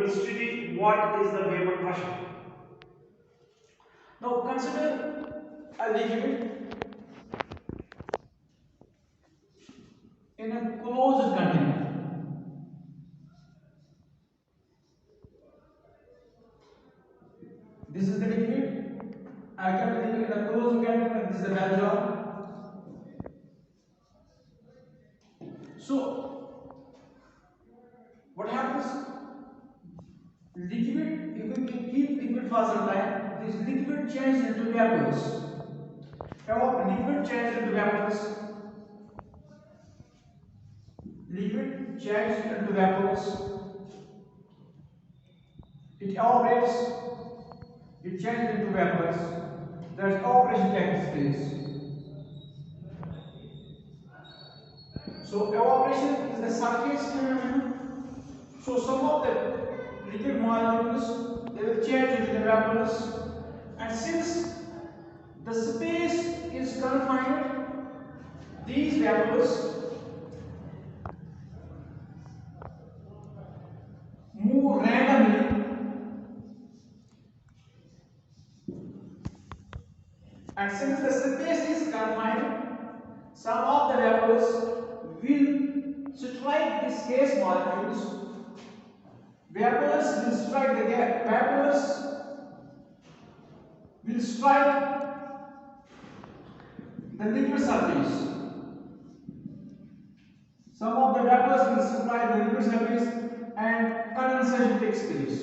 will study what is the vapor pressure. Now consider a liquid in a closed container. This is the liquid. I kept the liquid in a closed container. This is the valve jar. So what happens? Liquid, if we keep liquid for some time, this liquid changes into vapors. Liquid changes into vapors. Liquid changes into vapors. It evaporates. It changes into vapors. There's evaporation takes place. So evaporation is the surface phenomena. So some of the liquid molecules, they will change into the vapors, and since the space is confined, these vapors move randomly, and since the space is confined, some of the vapors will strike these gas molecules. Vapors will strike the gas. Vapors will strike the liquid surface. Some of the vapors will strike the liquid surface and condensation takes place.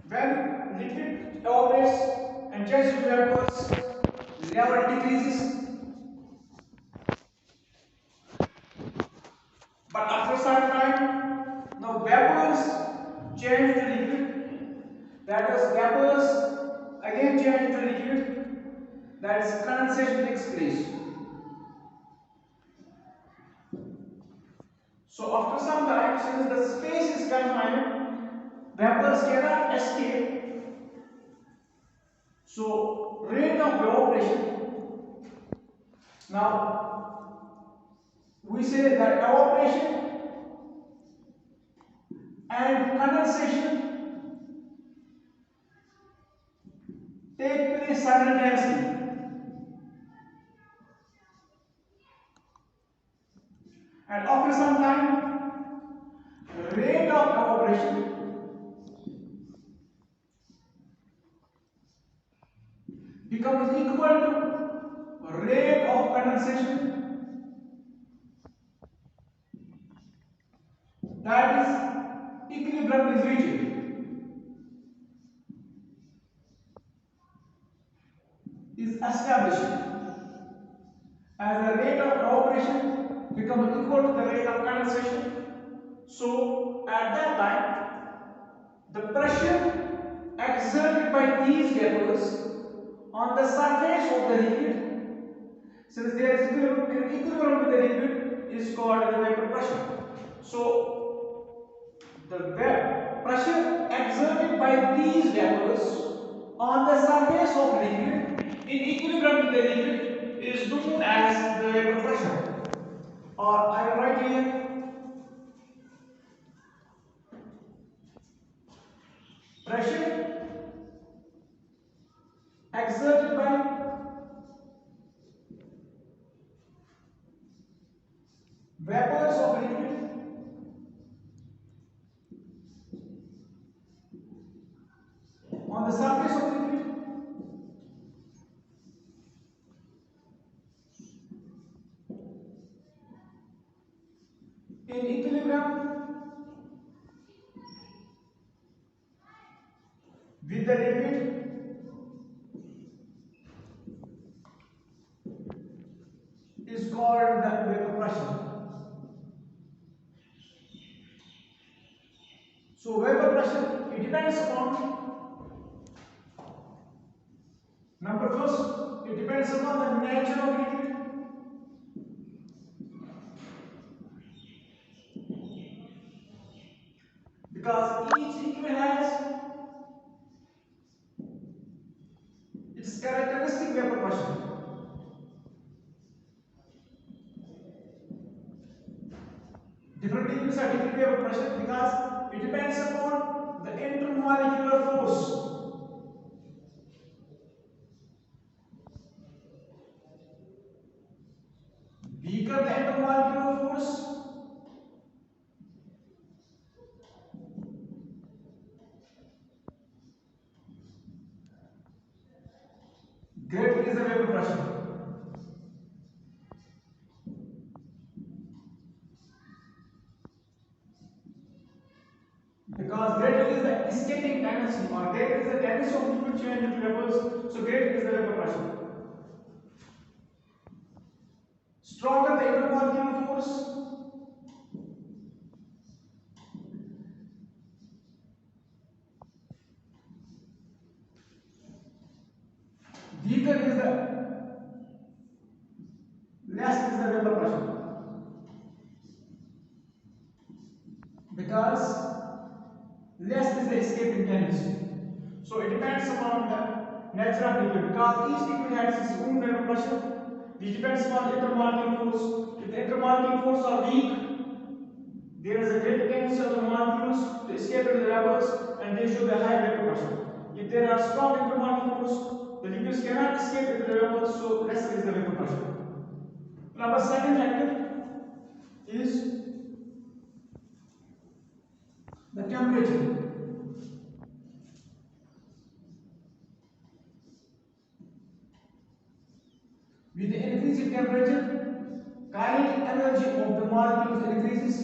When liquid evaporates and changes to vapors, level decreases. But after some time, now vapors change to liquid. That is, vapors again change to liquid. That is, condensation takes place. So after some time, since the space is confined, vapors cannot escape. So rate of evaporation. Now we say that evaporation and condensation take place simultaneously. And after some time, rate of evaporation becomes equal to rate of condensation. That is, equilibrium is reached. Is established as the rate of evaporation becomes equal to the rate of condensation. So at that time, the pressure exerted by these vapors on the surface of the liquid, since there is equilibrium with the liquid, is called the vapor pressure. So the pressure exerted by these vapors on the surface of liquid in equilibrium with the liquid is known as the vapor pressure. Or I will write here pressure exerted by vapors of liquid on the surface of liquid in equilibrium with the liquid is called the vapor pressure. So vapor pressure, it depends upon, number first, it depends upon the nature of liquid. Because each liquid has its characteristic vapor pressure. Different degree of vapor pressure because it depends upon the intermolecular force. Weaker the intermolecular force, greater is the vapor pressure. Because greater is the escaping tendency or greater is the tendency of liquid change into vapors, so greater is the vapor pressure. Stronger the intermolecular force, weaker is the less is the vapor pressure. Because less is the escaping tendency. So it depends upon the nature of liquid. Because each liquid has its own vapor pressure, which depends upon the intermolecular force. If the intermolecular force are weak, there is a great tendency of the molecules to escape into the vapors, and they show the high vapor pressure. If there are strong intermolecular force, the liquids cannot escape into the vapors, so lesser is the vapor pressure. Number second factor is the temperature. With the increase in temperature, kinetic energy of the molecules increases,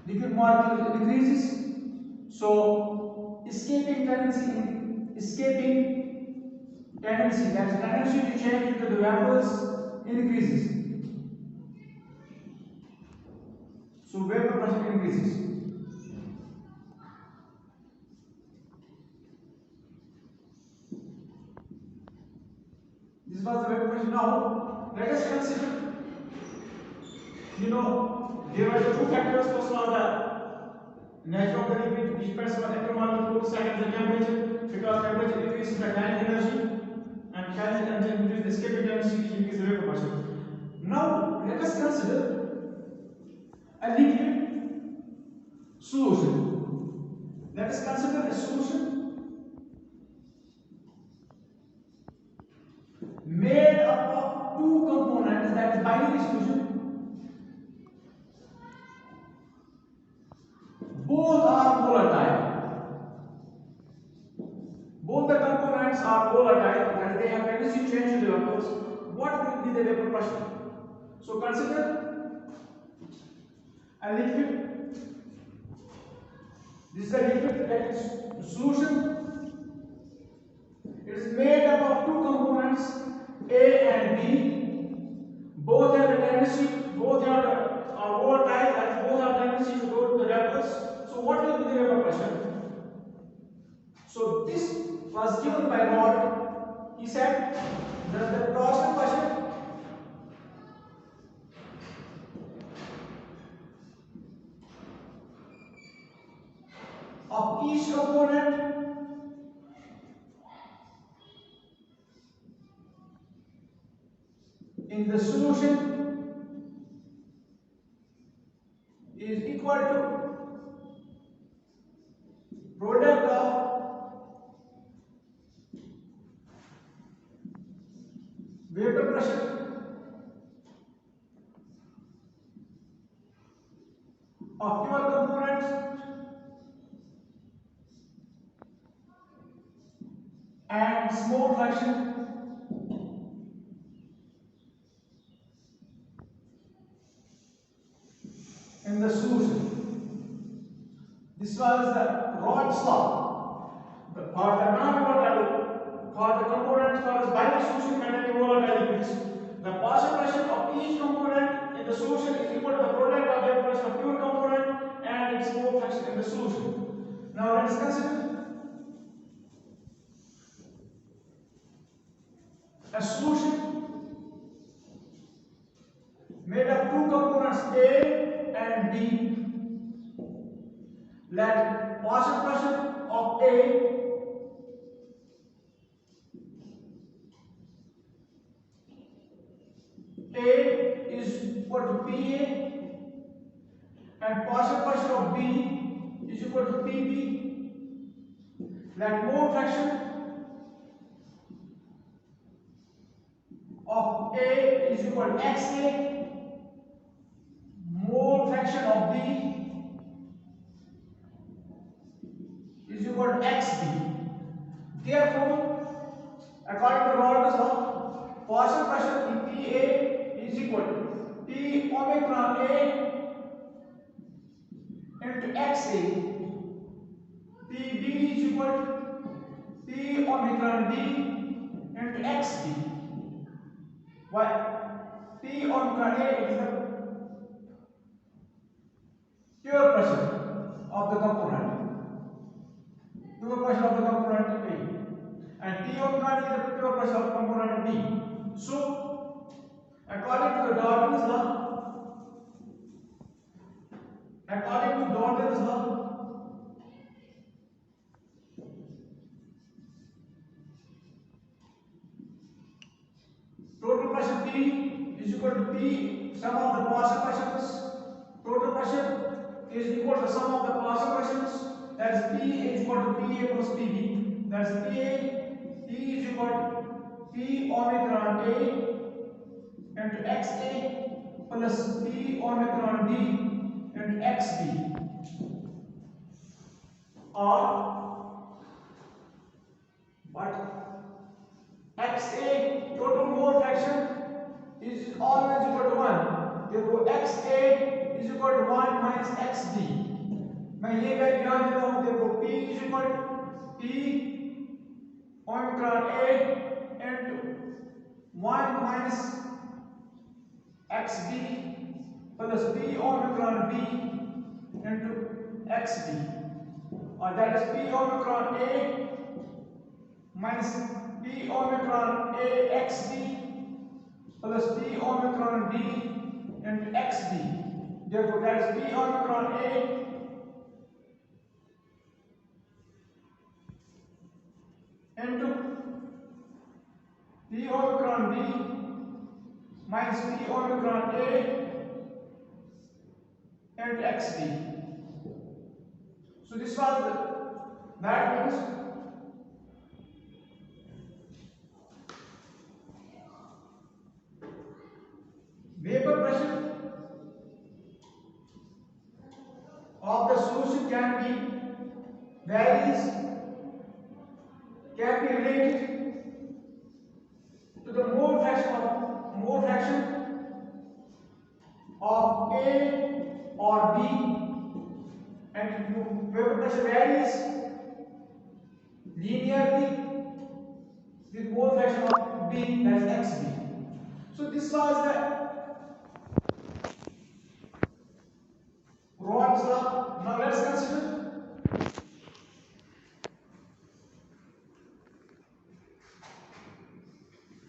liquid molecules increases, so escaping tendency, that is tendency to change into the vapors increases. So vapor pressure increases. This was the vapor pressure. Now let us consider, there were two factors. First was the nature of the liquid, which depends on intermolecular force. Second, the temperature, because temperature increases the kinetic energy, and kinetic energy increases the escaping tendency, which increases the vapor pressure. Now let us consider a liquid solution. Let us consider a solution made up of two components, that is binary solution. Both are volatile. Both the components are volatile, and they have tendency to change to the vapors. What will be the vapor pressure? So consider a liquid. This is a liquid, that is solution. It is made up of two components, A and B. Both have a tendency, are volatile, and both have tendency to go to the vapors. So what will be the vapor pressure? So this was given by Rod. He said that the torsion pressure of each component in the solution is equal to product of vapor pressure of pure components and small fraction in the solution. This was the Rod's law. For the non-volatile, for the components for the binary solution containing volatile liquids, the partial pressure of each component in the solution is equal to the product of vapor pressure of pure component and its small fraction in the solution. Now let us consider a solution made of two components A and B. Let partial pressure of A is equal to PA and partial pressure of B is equal to PB. Let mole fraction of A is equal to XA, mole fraction of B is equal to XB. Therefore, according to Roller's law, partial pressure in PA is equal to P omicron A into XA. PB is equal to P omicron B into XB. Why? P omicron A is the pure pressure of the component. Pure pressure of the component A. And P omicron is the pure pressure of component B. So, according to the Darwin's law, total pressure P is equal to P sum of the partial pressures. Total pressure is equal to sum of the partial pressures. That is P is equal to PA plus PB. That is P is equal to P omicron A into XA plus P omicron B into XB, or what? XA total mole fraction is always equal to 1. Therefore XA is equal to 1 minus XB. मैं ये value ध्यान देता हूँ. देखो P is equal to P omicron A into 1 minus XB plus P omicron B into XB, or that is P omicron A minus P omicron A XB plus P omicron B into XB. Therefore, that is P omicron A into P omicron B minus P omicron A into XB. So this was that means vapor pressure of the solution can be related to the mole fraction of A or B, and vapor pressure varies linearly with mole fraction of B, that is XB. So this was the Roller's law. Now let's consider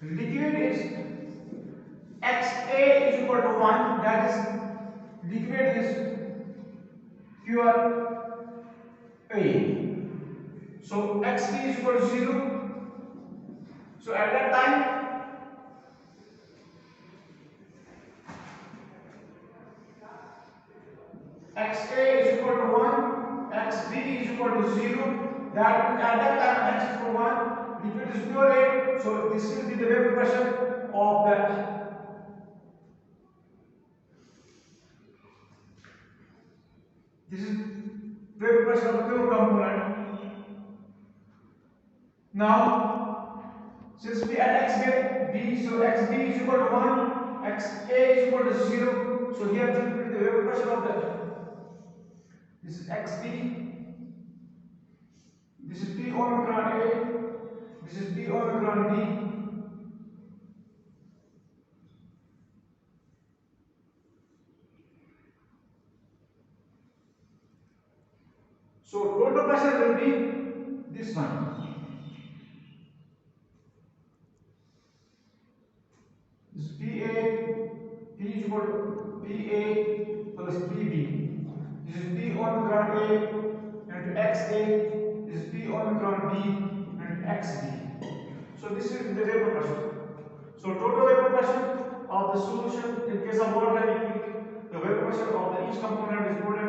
liquid is XA is equal to 1, that is liquid is pure A. So XB is equal to 0. So at that time XA is equal to 1, XB is equal to 0. That means at that time X is equal to 1, liquid is pure A. So this will be the vapor pressure of the vapor pressure of the pure component. Now, since we add XB, so XB is equal to 1, XA is equal to 0. So here this will be the vapor pressure of the. This is XB. This is P omicron A. This is P omicron B. So total pressure will be this one. This is PA. P is equal to PA plus PB. This is P omicron A into XA. This is P omicron B and XB. So this is the vapor pressure. So total vapor pressure of the the solution in case of water, the vapor pressure of the each component is more than